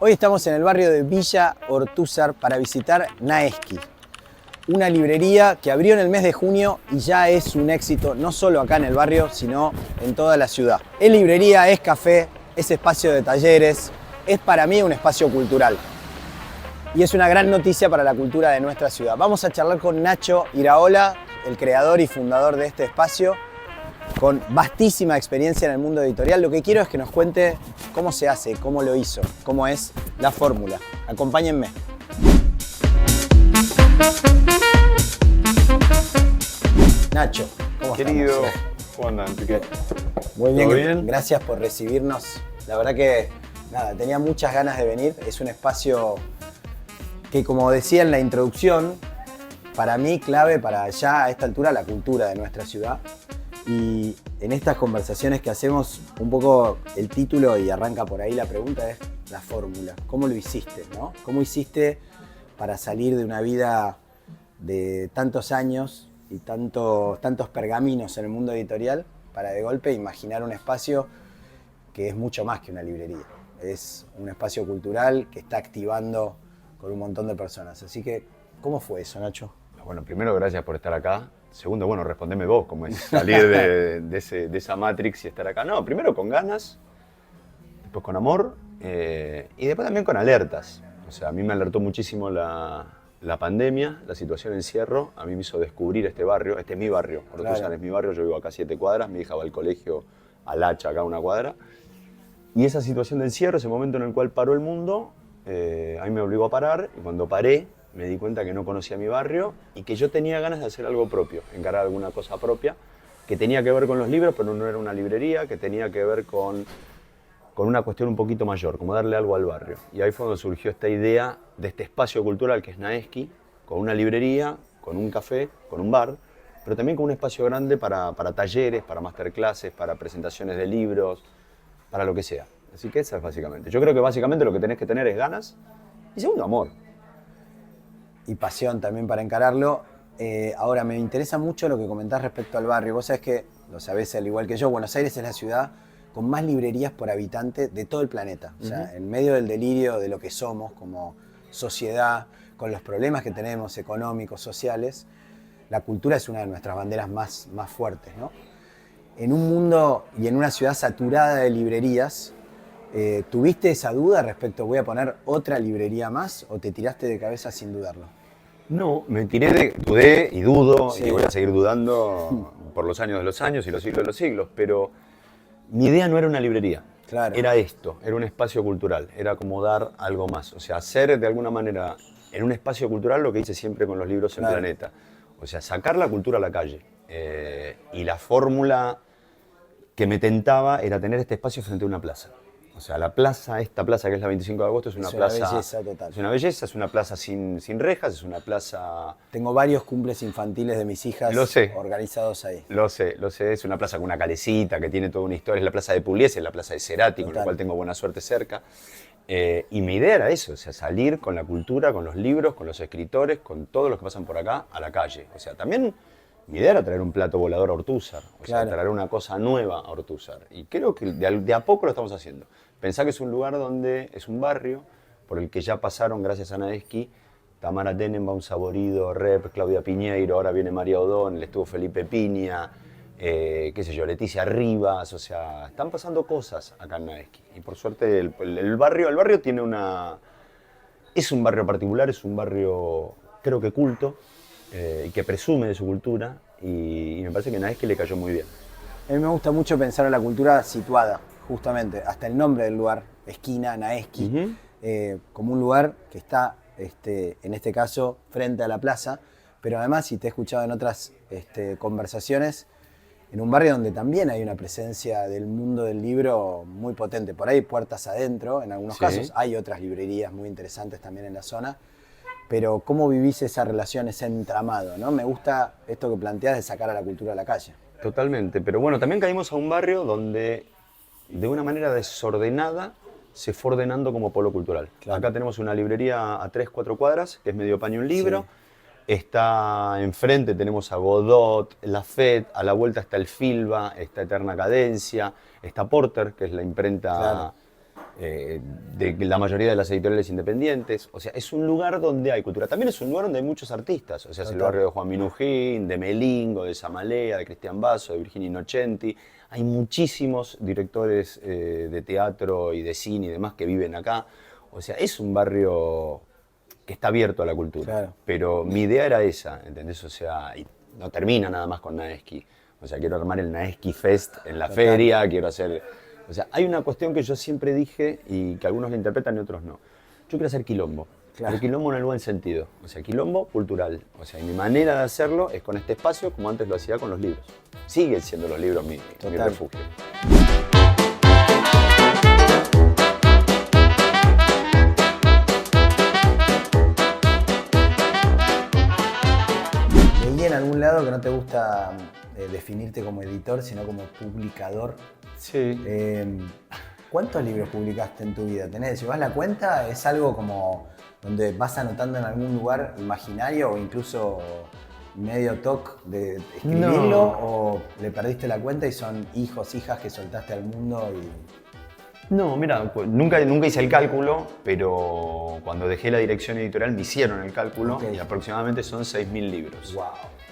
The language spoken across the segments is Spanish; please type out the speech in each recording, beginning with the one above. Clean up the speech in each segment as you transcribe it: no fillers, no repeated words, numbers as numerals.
Hoy estamos en el barrio de Villa Ortúzar para visitar Naeski, una librería que abrió en el mes de junio y ya es un éxito no solo acá en el barrio, sino en toda la ciudad. Es librería, es café, es espacio de talleres, es para mí un espacio cultural. Y es una gran noticia para la cultura de nuestra ciudad. Vamos a charlar con Nacho Iraola, el creador y fundador de este espacio, con vastísima experiencia en el mundo editorial. Lo que quiero es que nos cuente cómo se hace, cómo lo hizo, cómo es la fórmula. Acompáñenme. Nacho, ¿cómo Querido, estamos? ¿cómo andan? ¿Qué? Muy bien, ¿Todo bien? gracias por recibirnos. La verdad que nada, tenía muchas ganas de venir. Es un espacio que, como decía en la introducción, para mí clave para ya a esta altura la cultura de nuestra ciudad. Y en estas conversaciones que hacemos, un poco el título, y arranca por ahí la pregunta, es la fórmula. ¿Cómo lo hiciste, no? ¿Cómo hiciste para salir de una vida de tantos años y tantos pergaminos en el mundo editorial para de golpe imaginar un espacio que es mucho más que una librería? Es un espacio cultural que está activando con un montón de personas. Así que, ¿cómo fue eso, Nacho? Bueno, primero, gracias por estar acá. Segundo, bueno, respondeme vos, cómo es salir de esa Matrix y estar acá. No, primero con ganas, después con amor y después también con alertas. O sea, a mí me alertó muchísimo la pandemia, la situación de encierro. A mí me hizo descubrir este barrio. Este es mi barrio, Ortúzar Claro. es mi barrio, yo vivo acá a 7 cuadras, mi hija va al colegio al Hacha, acá a 1 cuadra. Y esa situación de encierro, ese momento en el cual paró el mundo, a mí me obligó a parar, y cuando paré me di cuenta que no conocía mi barrio y que yo tenía ganas de hacer algo propio, encarar alguna cosa propia, que tenía que ver con los libros, pero no era una librería, que tenía que ver con una cuestión un poquito mayor, como darle algo al barrio. Y ahí fue donde surgió esta idea de este espacio cultural que es Naeski, con una librería, con un café, con un bar, pero también con un espacio grande para talleres, para masterclasses, para presentaciones de libros, para lo que sea. Así que esa es básicamente. Yo creo que básicamente lo que tenés que tener es ganas y segundo, amor. Y pasión también para encararlo. Ahora, me interesa mucho lo que comentás respecto al barrio. Vos sabés que, lo sabés al igual que yo, Buenos Aires es la ciudad con más librerías por habitante de todo el planeta. O sea, en medio del delirio de lo que somos como sociedad, con los problemas que tenemos económicos, sociales, la cultura es una de nuestras banderas más fuertes, ¿no? En un mundo y en una ciudad saturada de librerías, ¿tuviste esa duda respecto, voy a poner otra librería más, o te tiraste de cabeza sin dudarlo? No, dudé y dudo Sí. y voy a seguir dudando por los años de los años y los siglos de los siglos, pero mi idea no era una librería. Claro. Era esto, era un espacio cultural, era como dar algo más. O sea, hacer de alguna manera en un espacio cultural lo que hice siempre con los libros en Claro. Planeta. O sea, sacar la cultura a la calle. Y la fórmula que me tentaba era tener este espacio frente a una plaza. O sea, la plaza, esta plaza que es la 25 de agosto, es una plaza... belleza total. Es una belleza, es una plaza sin rejas, es una plaza... Tengo varios cumples infantiles de mis hijas Lo sé. organizados ahí. Lo sé, es una plaza con una calecita que tiene toda una historia, es la plaza de Pugliese, es la plaza de Cerati, con Total. la cual tengo buena suerte cerca. Y mi idea era eso, o sea, salir con la cultura, con los libros, con los escritores, con todos los que pasan por acá, a la calle. O sea, también mi idea era traer un plato volador a Ortúzar, o sea, Claro. traer una cosa nueva a Ortúzar. Y creo que de a poco lo estamos haciendo. Pensá que es un lugar donde es un barrio por el que ya pasaron, gracias a Naeski, Tamara Tenenbaum, Saborido, Rep, Claudia Piñeiro, ahora viene María O'Donnell, estuvo Felipe Piña, qué sé yo, Leticia Rivas, o sea, están pasando cosas acá en Naeski. Y por suerte el barrio tiene es un barrio particular, es un barrio creo que culto, y que presume de su cultura, y me parece que a Naeski le cayó muy bien. A mí me gusta mucho pensar en la cultura situada, justamente, hasta el nombre del lugar, esquina, Naeski, como un lugar que está, en este caso, frente a la plaza, pero además, si te he escuchado en otras conversaciones, en un barrio donde también hay una presencia del mundo del libro muy potente. Por ahí puertas adentro, en algunos Sí. casos. Hay otras librerías muy interesantes también en la zona. Pero ¿cómo vivís esa relación, ese entramado, ¿no? Me gusta esto que planteás de sacar a la cultura a la calle. Totalmente, pero bueno, también caímos a un barrio donde de una manera desordenada se fue ordenando como polo cultural. Claro. Acá tenemos una librería a 3, 4 cuadras, que es medio paño un libro. Sí. Está enfrente, tenemos a Godot, La Fed, a la vuelta está el Filba, está Eterna Cadencia, está Porter, que es la imprenta Claro. de la mayoría de las editoriales independientes. O sea, es un lugar donde hay cultura. También es un lugar donde hay muchos artistas. O sea, es el barrio de Juan Minujín, de Melingo, de Samalea, de Cristian Basso, de Virginia Innocenti. Hay muchísimos directores de teatro y de cine y demás que viven acá. O sea, es un barrio que está abierto a la cultura. Claro. Pero mi idea era esa, ¿entendés? O sea, y no termina nada más con Naeski. O sea, quiero armar el Naeski Fest en la feria, quiero hacer... O sea, hay una cuestión que yo siempre dije y que algunos la interpretan y otros no. Yo quiero hacer quilombo. Claro. Pero quilombo en el buen sentido. O sea, quilombo cultural. O sea, y mi manera de hacerlo es con este espacio como antes lo hacía con los libros. Siguen siendo los libros mi refugio. Leí en algún lado que no te gusta definirte como editor, sino como publicador. Sí. ¿Cuántos libros publicaste en tu vida? ¿Tenés, llevas la cuenta? ¿Es algo como donde vas anotando en algún lugar imaginario o incluso medio toc de escribirlo? No. ¿O le perdiste la cuenta y son hijos, hijas que soltaste al mundo? No, mira, nunca hice el cálculo, pero cuando dejé la dirección editorial me hicieron el cálculo y aproximadamente son 6.000 libros. ¡Wow!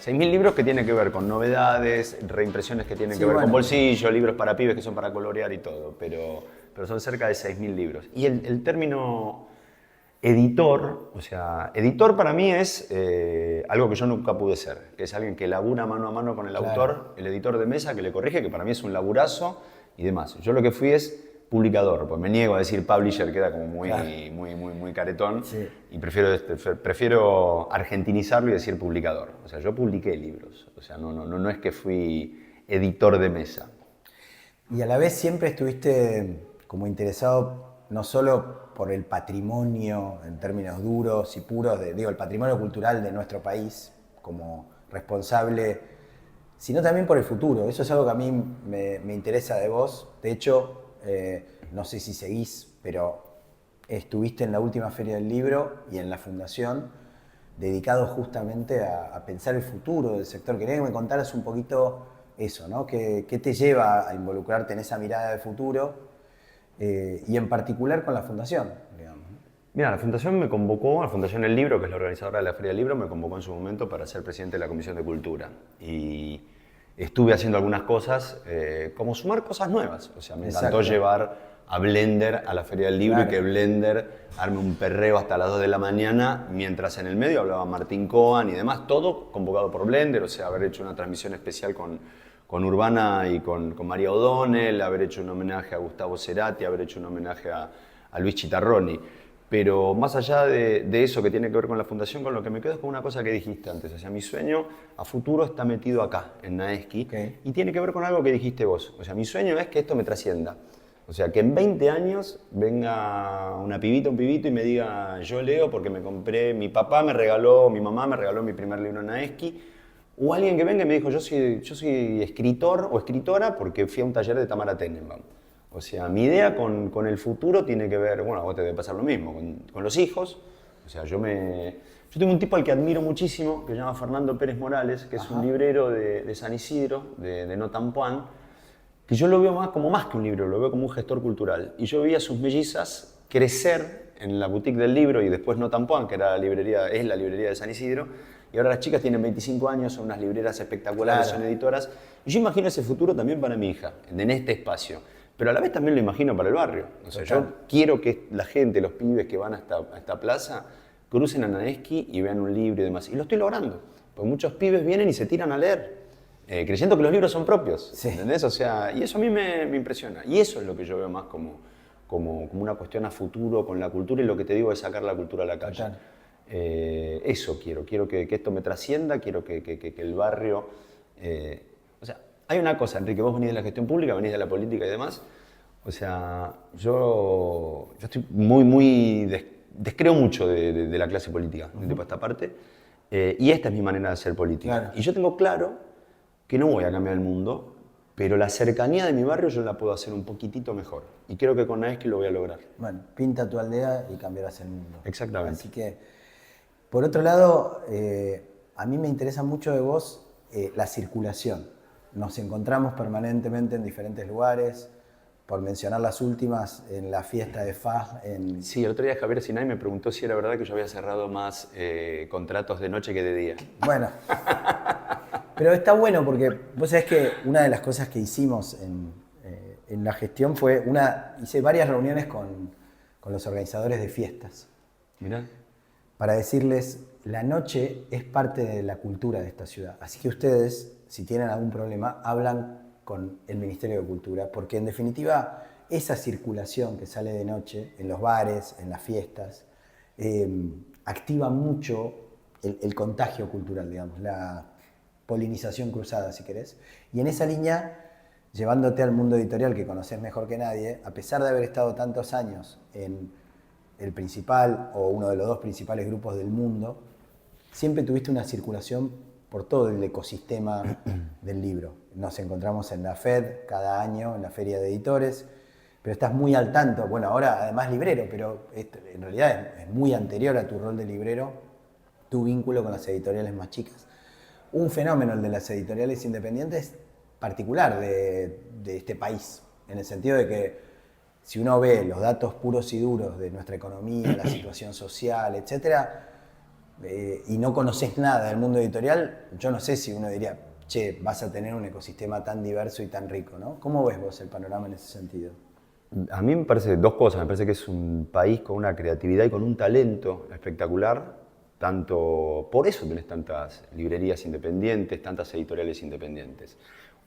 6.000 libros que tienen que ver con novedades, reimpresiones que tienen que ver con bolsillo, libros para pibes que son para colorear y todo, pero son cerca de 6.000 libros. Y el término editor, o sea, editor para mí es algo que yo nunca pude ser, que es alguien que labura mano a mano con el autor, el editor de mesa que le corrige, que para mí es un laburazo y demás. Yo lo que fui es publicador, pues me niego a decir publisher, queda como muy caretón, y prefiero argentinizarlo y decir publicador. O sea, yo publiqué libros, o sea, no es que fui editor de mesa. Y a la vez siempre estuviste como interesado no solo por el patrimonio en términos duros y puros, el patrimonio cultural de nuestro país como responsable, sino también por el futuro. Eso es algo que a mí me interesa de vos. De hecho, no sé si seguís, pero estuviste en la última Feria del Libro y en la Fundación dedicado justamente a pensar el futuro del sector. Quería que me contaras un poquito eso, ¿no? ¿Qué te lleva a involucrarte en esa mirada de futuro y en particular con la Fundación, digamos? Mira, la Fundación me convocó, la Fundación El Libro, que es la organizadora de la Feria del Libro, me convocó en su momento para ser presidente de la Comisión de Cultura. Y estuve haciendo algunas cosas, como sumar cosas nuevas. O sea, me encantó llevar a Blender a la Feria del Libro y que Blender arme un perreo hasta las 2 de la mañana, mientras en el medio hablaba Martín Cohen y demás, todo convocado por Blender, o sea, haber hecho una transmisión especial con Urbana y con María O'Donnell, haber hecho un homenaje a Gustavo Cerati, haber hecho un homenaje a Luis Chitarroni. Pero más allá de eso que tiene que ver con la Fundación, con lo que me quedo es con una cosa que dijiste antes. O sea, mi sueño a futuro está metido acá, en Naeski, y tiene que ver con algo que dijiste vos. O sea, mi sueño es que esto me trascienda. O sea, que en 20 años venga una pibita, un pibito y me diga, yo leo porque me compré, mi papá me regaló, mi mamá me regaló mi primer libro en Naeski. O alguien que venga y me dijo, yo soy escritor o escritora porque fui a un taller de Tamara Tenenbaum. O sea, mi idea con el futuro tiene que ver, bueno, a vos te debe pasar lo mismo, con los hijos. O sea, yo tengo un tipo al que admiro muchísimo, que se llama Fernando Pérez Morales, que es un librero de San Isidro, de Notampuán, que yo lo veo más que un libro, lo veo como un gestor cultural. Y yo vi a sus mellizas crecer en la boutique del libro y después Notampuán, que es la librería de San Isidro, y ahora las chicas tienen 25 años, son unas libreras espectaculares, son editoras. Y yo imagino ese futuro también para mi hija, en este espacio. Pero a la vez también lo imagino para el barrio. O sea, yo quiero que la gente, los pibes que van a esta plaza, crucen a Naeski y vean un libro y demás. Y lo estoy logrando. Porque muchos pibes vienen y se tiran a leer, creyendo que los libros son propios. ¿Entendés? O sea, y eso a mí me impresiona. Y eso es lo que yo veo más como una cuestión a futuro con la cultura y lo que te digo es sacar la cultura a la calle. Eso quiero que esto me trascienda, quiero que el barrio... o sea, hay una cosa, Enrique, vos venís de la gestión pública, venís de la política y demás. O sea, yo estoy descreo mucho de la clase política, de tipo esta parte. Y esta es mi manera de hacer política. Claro. Y yo tengo claro que no voy a cambiar el mundo, pero la cercanía de mi barrio yo la puedo hacer un poquitito mejor. Y creo que con Naeski lo voy a lograr. Bueno, pinta tu aldea y cambiarás el mundo. Exactamente. Así que, por otro lado, a mí me interesa mucho de vos la circulación. Nos encontramos permanentemente en diferentes lugares, por mencionar las últimas, en la fiesta de FA. Sí, el otro día Javier Sinay me preguntó si era verdad que yo había cerrado más contratos de noche que de día. Bueno, pero está bueno porque vos sabés que una de las cosas que hicimos en la gestión fue hice varias reuniones con los organizadores de fiestas. Mirá. Para decirles, la noche es parte de la cultura de esta ciudad. Así que ustedes, si tienen algún problema, hablan con el Ministerio de Cultura, porque en definitiva esa circulación que sale de noche en los bares, en las fiestas, activa mucho el contagio cultural, digamos, la polinización cruzada, si querés. Y en esa línea, llevándote al mundo editorial que conoces mejor que nadie, a pesar de haber estado tantos años en el principal o uno de los dos principales grupos del mundo, siempre tuviste una circulación por todo el ecosistema del libro. Nos encontramos en la FED cada año, en la Feria de Editores, pero estás muy al tanto. Bueno, ahora además librero, pero en realidad es muy anterior a tu rol de librero, tu vínculo con las editoriales más chicas. Un fenómeno, el de las editoriales independientes, particular de este país, en el sentido de que si uno ve los datos puros y duros de nuestra economía, la situación social, etcétera, y no conoces nada del mundo editorial, yo no sé si uno diría, che, vas a tener un ecosistema tan diverso y tan rico, ¿no? ¿Cómo ves vos el panorama en ese sentido? A mí me parece dos cosas. Me parece que es un país con una creatividad y con un talento espectacular. Tanto por eso tenés tantas librerías independientes, tantas editoriales independientes.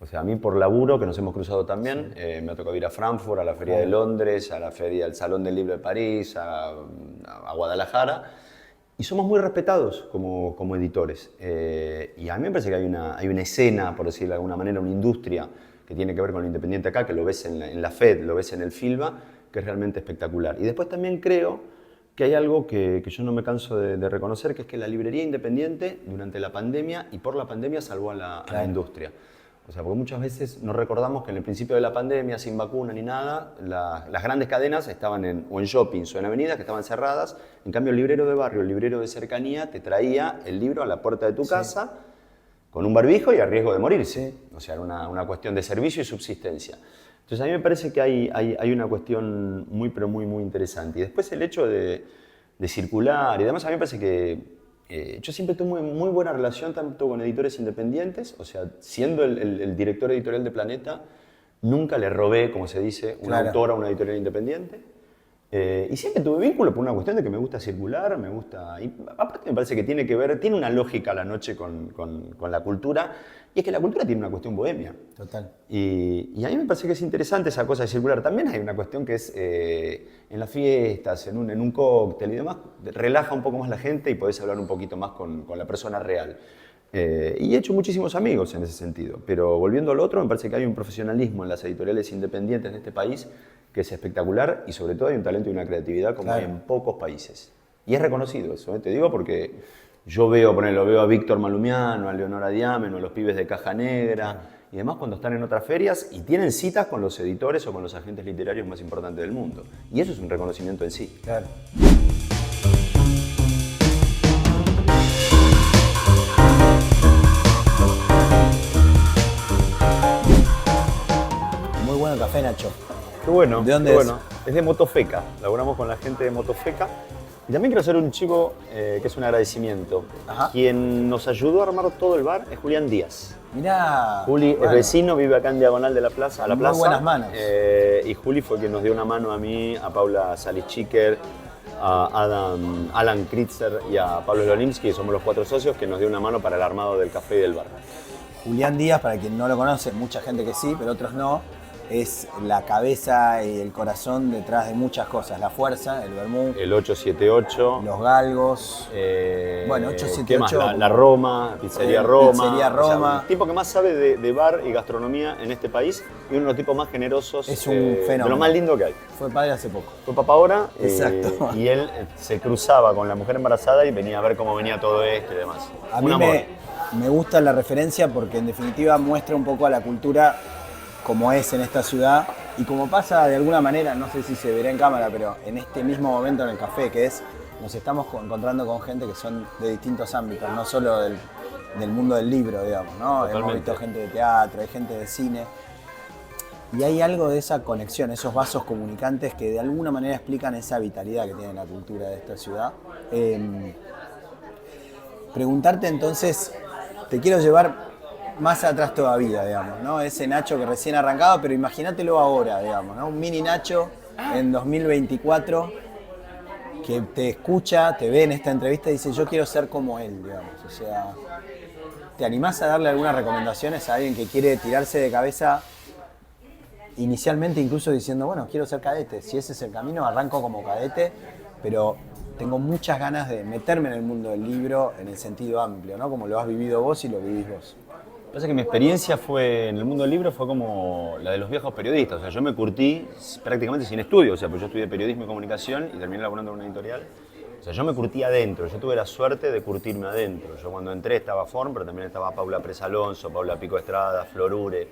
O sea, a mí por laburo, que nos hemos cruzado también, sí. Me ha tocado ir a Frankfurt, a la Feria de Londres, a la Feria del Salón del Libro de París, a Guadalajara, y somos muy respetados como editores. Y a mí me parece que hay una escena, por decirlo de alguna manera, una industria que tiene que ver con lo independiente acá, que lo ves en la FED, lo ves en el FILBA, que es realmente espectacular. Y después también creo que hay algo que yo no me canso de reconocer, que es que la librería independiente, durante la pandemia y por la pandemia, salvó a la industria. O sea, porque muchas veces nos recordamos que en el principio de la pandemia, sin vacuna ni nada, las grandes cadenas estaban o en shoppings o en avenidas que estaban cerradas. En cambio, el librero de barrio, el librero de cercanía, te traía el libro a la puerta de tu casa con un barbijo y a riesgo de morirse. O sea, era una cuestión de servicio y subsistencia. Entonces, a mí me parece que hay una cuestión muy, pero muy, muy interesante. Y después el hecho de circular y demás, a mí me parece que yo siempre tuve muy buena relación tanto con editores independientes, o sea, siendo el director editorial de Planeta, nunca le robé, como se dice, un autor a una editorial independiente. Y siempre tuve vínculo por una cuestión de que me gusta circular, me gusta... Y aparte me parece que tiene que ver, tiene una lógica la noche con la cultura, y es que la cultura tiene una cuestión bohemia. Total. Y a mí me parece que es interesante esa cosa de circular. También hay una cuestión que es en las fiestas, en un cóctel y demás, relaja un poco más la gente y podés hablar un poquito más con la persona real. Y he hecho muchísimos amigos en ese sentido. Pero volviendo al otro, me parece que hay un profesionalismo en las editoriales independientes de este país que es espectacular y sobre todo hay un talento y una creatividad como hay en pocos países. Y es reconocido eso, te digo, porque yo veo a Víctor Malumiano, a Leonora Diameno, a los pibes de Caja Negra y demás cuando están en otras ferias y tienen citas con los editores o con los agentes literarios más importantes del mundo. Y eso es un reconocimiento en sí. Claro. Muy bueno el café, Nacho. Qué bueno. ¿De dónde es? Bueno. Es de Motofeca. Laboramos con la gente de Motofeca. Y también quiero hacer un chivo que es un agradecimiento. Ajá. Quien nos ayudó a armar todo el bar es Julián Díaz. Mirá. Juli es vecino, vive acá en Diagonal de la Plaza, a la Plaza. Muy buenas manos. Y Juli fue quien nos dio una mano a mí, a Paula Salichiker, a Alan Kritzer y a Pablo Lolimsky, que somos los 4 socios, que nos dio una mano para el armado del café y del bar. Julián Díaz, para quien no lo conoce, mucha gente que sí, pero otros no, es la cabeza y el corazón detrás de muchas cosas. La Fuerza, el Vermú, el 878, los Galgos, bueno, ¿qué 878. más? La Roma, Pizzería Roma. Pizzería Roma. O sea, el tipo que más sabe de bar y gastronomía en este país y uno de los tipos más generosos. Es un fenómeno. De lo más lindo que hay. Fue padre hace poco. Fue papá ahora. Exacto. Y él se cruzaba con la mujer embarazada y venía a ver cómo venía todo esto y demás. A mí me gusta la referencia porque en definitiva muestra un poco a la cultura como es en esta ciudad y como pasa de alguna manera, no sé si se verá en cámara, pero en este mismo momento en el café, que es, nos estamos encontrando con gente que son de distintos ámbitos, no solo del mundo del libro, digamos, ¿no? Totalmente. Hemos visto gente de teatro, hay gente de cine. Y hay algo de esa conexión, esos vasos comunicantes que de alguna manera explican esa vitalidad que tiene la cultura de esta ciudad. Preguntarte entonces, te quiero llevar más atrás todavía, digamos, ¿no? Ese Nacho que recién arrancaba, pero imagínatelo ahora, digamos, ¿no? Un mini Nacho en 2024 que te escucha, te ve en esta entrevista y dice, yo quiero ser como él, digamos. O sea, ¿te animás a darle algunas recomendaciones a alguien que quiere tirarse de cabeza inicialmente incluso diciendo, bueno, quiero ser cadete? Si ese es el camino, arranco como cadete, pero tengo muchas ganas de meterme en el mundo del libro en el sentido amplio, ¿no? Como lo has vivido vos y lo vivís vos. Lo que pasa es que mi experiencia en el mundo del libro fue como la de los viejos periodistas. O sea, yo me curtí prácticamente sin estudio. O sea, pues yo estudié periodismo y comunicación y terminé laburando en una editorial. O sea, yo me curtí adentro. Yo tuve la suerte de curtirme adentro. Yo cuando entré estaba Form, pero también estaba Paula Presa Alonso, Paula Pico Estrada, Flor Ure.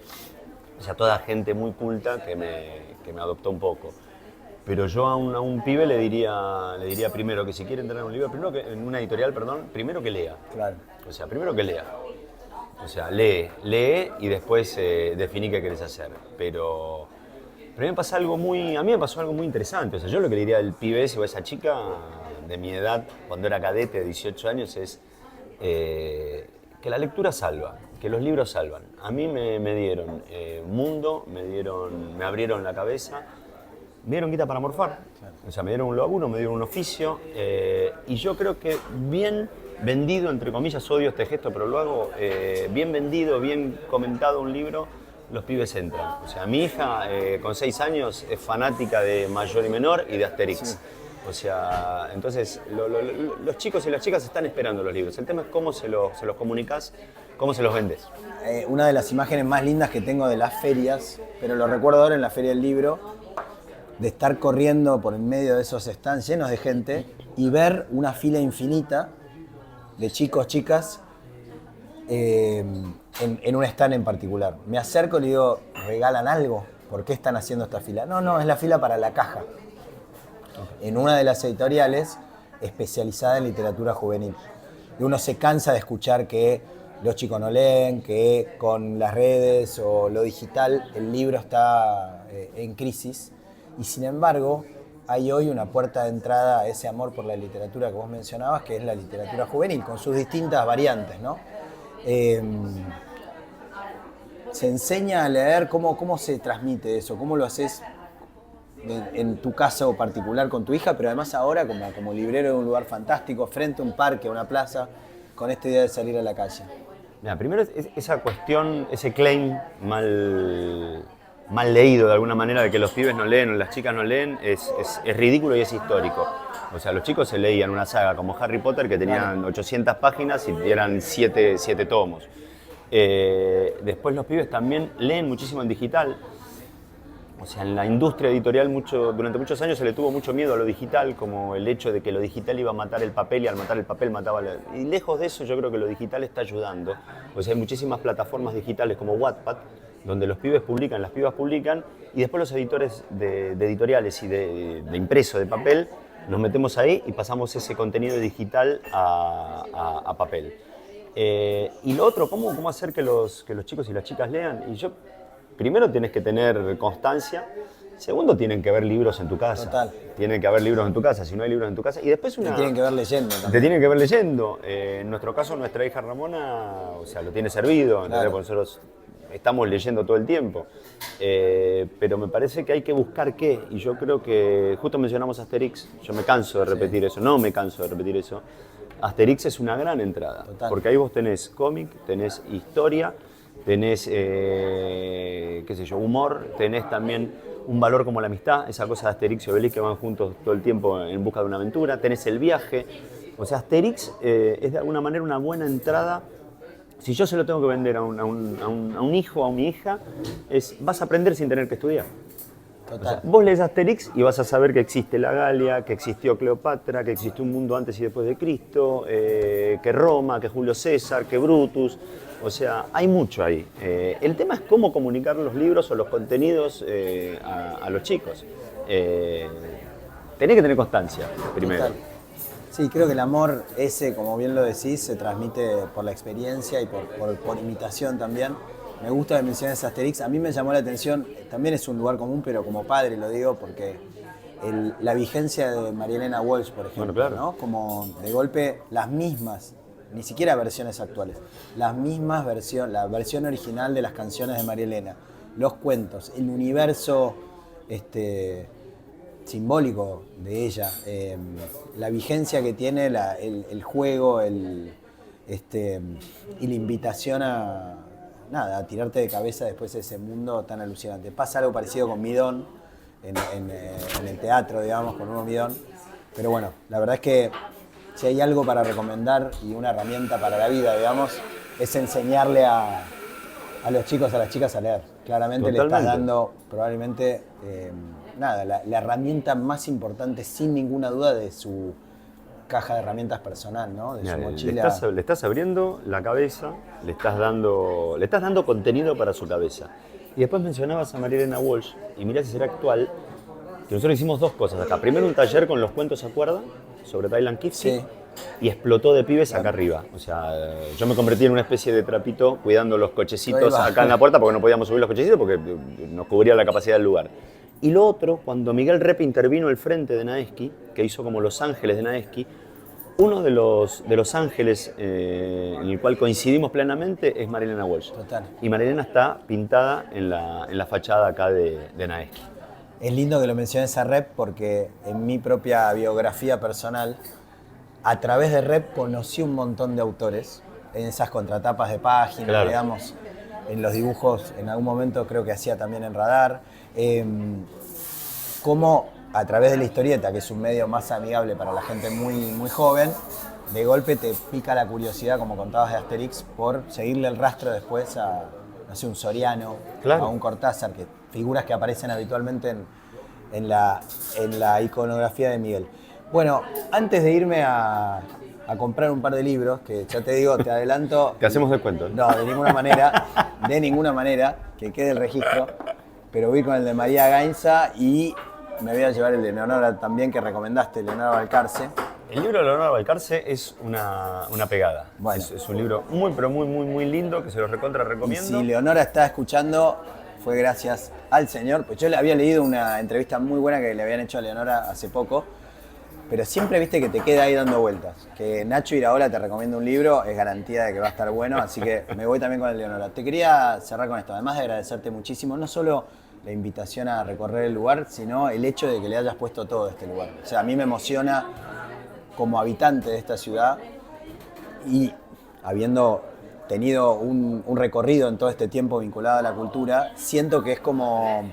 O sea, toda gente muy culta que me adoptó un poco. Pero yo a un pibe le diría primero que si quiere entrar en un libro, en una editorial, primero que lea. Claro. O sea, primero que lea. O sea, lee y después definí qué querés hacer. Pero a mí me pasó algo muy interesante. O sea, yo lo que le diría al pibe ese o a esa chica de mi edad, cuando era cadete de 18 años, es que la lectura salva, que los libros salvan. A mí me dieron mundo, me abrieron la cabeza, me dieron guita para morfar. O sea, me dieron un laburo, me dieron un oficio y yo creo que bien vendido, entre comillas, odio este gesto, pero lo hago, bien vendido, bien comentado un libro, los pibes entran. O sea, mi hija con 6 años es fanática de Mayor y Menor y de Asterix. Sí. O sea, entonces los chicos y las chicas están esperando los libros. El tema es cómo se los comunicas, cómo se los vendes. Una de las imágenes más lindas que tengo de las ferias, pero lo recuerdo ahora en la Feria del Libro, de estar corriendo por en medio de esos stands llenos de gente y ver una fila infinita de chicos, chicas, en un stand en particular. Me acerco y le digo, ¿regalan algo? ¿Por qué están haciendo esta fila? No, es la fila para la caja. En una de las editoriales especializada en literatura juvenil. Y uno se cansa de escuchar que los chicos no leen, que con las redes o lo digital el libro está en crisis. Y sin embargo, hay hoy una puerta de entrada a ese amor por la literatura que vos mencionabas, que es la literatura juvenil, con sus distintas variantes, ¿no? Se enseña a leer, ¿cómo se transmite eso? ¿Cómo lo haces en tu caso particular con tu hija, pero además ahora como librero de un lugar fantástico, frente a un parque, a una plaza, con esta idea de salir a la calle? Mira, primero esa cuestión, ese claim mal leído de alguna manera de que los pibes no leen o las chicas no leen es ridículo y es histórico. O sea, los chicos se leían una saga como Harry Potter que tenían 800 páginas y eran 7 tomos. Después los pibes también leen muchísimo en digital. O sea, en la industria editorial durante muchos años se le tuvo mucho miedo a lo digital, como el hecho de que lo digital iba a matar el papel y al matar el papel mataba Y lejos de eso yo creo que lo digital está ayudando. O sea, hay muchísimas plataformas digitales como Wattpad, donde los pibes publican, las pibas publican, y después los editores de editoriales y de impreso, de papel, nos metemos ahí y pasamos ese contenido digital a papel. Y lo otro, ¿cómo hacer que los chicos y las chicas lean? Primero tienes que tener constancia, segundo tienen que haber libros en tu casa. Total. Tienen que haber libros en tu casa, si no hay libros en tu casa. Y después Te tienen que ver leyendo también. Te tienen que ver leyendo. En nuestro caso, nuestra hija Ramona, o sea, lo tiene servido, claro. Porque nosotros estamos leyendo todo el tiempo. Pero me parece que hay que buscar qué. Y yo creo que, justo mencionamos Asterix, yo me canso de repetir eso, no me canso de repetir eso. Asterix es una gran entrada, total. Porque ahí vos tenés cómic, tenés historia, tenés, qué sé yo, humor, tenés también un valor como la amistad, esa cosa de Asterix y Obelix que van juntos todo el tiempo en busca de una aventura, tenés el viaje. O sea, Asterix es de alguna manera una buena entrada. Si yo se lo tengo que vender a un hijo, a mi hija, vas a aprender sin tener que estudiar. Total. O sea, vos lees Asterix y vas a saber que existe la Galia, que existió Cleopatra, que existió un mundo antes y después de Cristo, que Roma, que Julio César, que Brutus. O sea, hay mucho ahí. El tema es cómo comunicar los libros o los contenidos a los chicos. Tenés que tener constancia, primero. Total. Sí, creo que el amor ese, como bien lo decís, se transmite por la experiencia y por imitación también. me gusta que menciones Asterix. A mí me llamó la atención, también es un lugar común, pero como padre lo digo, porque la vigencia de María Elena Walsh, por ejemplo, Bueno, claro. ¿no? Como de golpe las mismas, ni siquiera versiones actuales, las mismas versiones, la versión original de las canciones de María Elena, los cuentos, el universo simbólico de ella, la vigencia que tiene el juego, y la invitación a tirarte de cabeza después de ese mundo tan alucinante. Pasa algo parecido con Midón, en el teatro, digamos, con Hugo Midón. Pero bueno, la verdad es que si hay algo para recomendar y una herramienta para la vida, digamos, es enseñarle a los chicos, a las chicas a leer. Claramente Totalmente. le estás dando probablemente la herramienta más importante, sin ninguna duda, de su caja de herramientas personal, ¿no? De Mira, su mochila. le estás abriendo la cabeza, le estás dando contenido para su cabeza. Y después mencionabas a María Elena Walsh, y mirá si será actual, que nosotros hicimos dos cosas acá. Primero un taller con los cuentos, ¿se acuerdan? Sobre Thailand Kipsi. Sí. Y explotó de pibes acá arriba. O sea, yo me convertí en una especie de trapito cuidando los cochecitos acá en la puerta porque no podíamos subir los cochecitos porque nos cubría la capacidad del lugar. Y lo otro, cuando Miguel Rep intervino al frente de Naeski, que hizo como Los Ángeles de Naeski, uno de los ángeles en el cual coincidimos plenamente es María Elena Walsh. Total. Y María Elena está pintada en la fachada acá de Naeski. Es lindo que lo menciones a Rep porque en mi propia biografía personal, a través de Rep conocí un montón de autores en esas contratapas de página, Claro. digamos, en los dibujos, en algún momento creo que hacía también en Radar. Cómo a través de la historieta, que es un medio más amigable para la gente muy, muy joven, de golpe te pica la curiosidad, como contabas de Asterix, por seguirle el rastro después a, no sé, un Soriano, Claro. a un Cortázar, figuras que aparecen habitualmente en la iconografía de Miguel. Bueno, antes de irme a comprar un par de libros, que ya te digo, te adelanto... Te hacemos descuento. No, de ninguna manera, que quede el registro, pero voy con el de María Gainza y me voy a llevar el de Leonora también, que recomendaste, Leonora Balcarce. El libro de Leonora Balcarce es una pegada. Bueno. Es un libro muy, pero muy, muy, muy lindo que se los recontra Y recomiendo. si Leonora está escuchando, fue gracias al señor, pues yo le había leído una entrevista muy buena que le habían hecho a Leonora hace poco, pero siempre viste que te queda ahí dando vueltas. Que Nacho Iraola te recomienda un libro, es garantía de que va a estar bueno, así que me voy también con el Leonora. Te quería cerrar con esto, además de agradecerte muchísimo, no solo la invitación a recorrer el lugar, sino el hecho de que le hayas puesto todo a este lugar. O sea, a mí me emociona como habitante de esta ciudad y habiendo tenido un recorrido en todo este tiempo vinculado a la cultura, siento que es como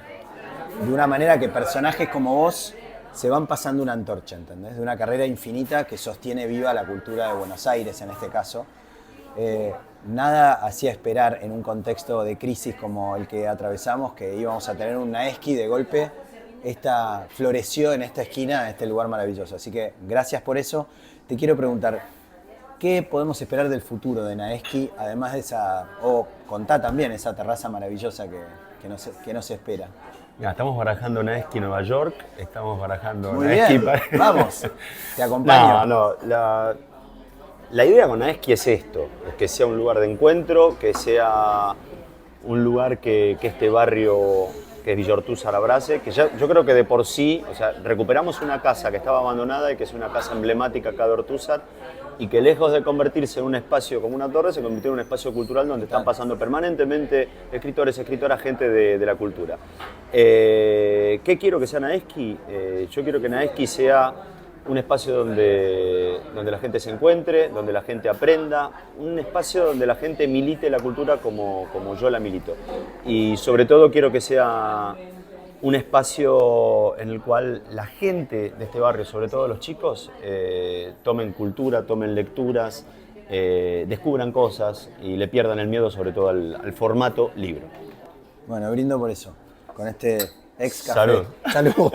de una manera que personajes como vos se van pasando una antorcha, ¿entendés? De una carrera infinita que sostiene viva la cultura de Buenos Aires, en este caso. Nada hacía esperar en un contexto de crisis como el que atravesamos, que íbamos a tener un Naeski de golpe. Esta floreció en esta esquina, en este lugar maravilloso. Así que gracias por eso. Te quiero preguntar, ¿qué podemos esperar del futuro de Naeski, además de esa, o contá también esa terraza maravillosa que nos espera? Mira, estamos barajando Naeski Nueva York, estamos barajando Muy Naeski bien, vamos, te acompaño. No, la idea con Naeski es esto, es que sea un lugar de encuentro, que sea un lugar que este barrio, que es Villa Ortúzar, abrace, que ya, yo creo que de por sí, o sea, recuperamos una casa que estaba abandonada y que es una casa emblemática acá de Ortúzar, y que lejos de convertirse en un espacio como una torre, se convirtió en un espacio cultural donde están pasando permanentemente escritores, escritoras, gente de la cultura. ¿Qué quiero que sea Naeski? Yo quiero que Naeski sea un espacio donde la gente se encuentre, donde la gente aprenda, un espacio donde la gente milite la cultura como yo la milito. Y sobre todo quiero que sea un espacio en el cual la gente de este barrio, sobre todo los chicos, tomen cultura, tomen lecturas, descubran cosas y le pierdan el miedo sobre todo al formato libro. Bueno, brindo por eso, con este ex café. Salud. Salud.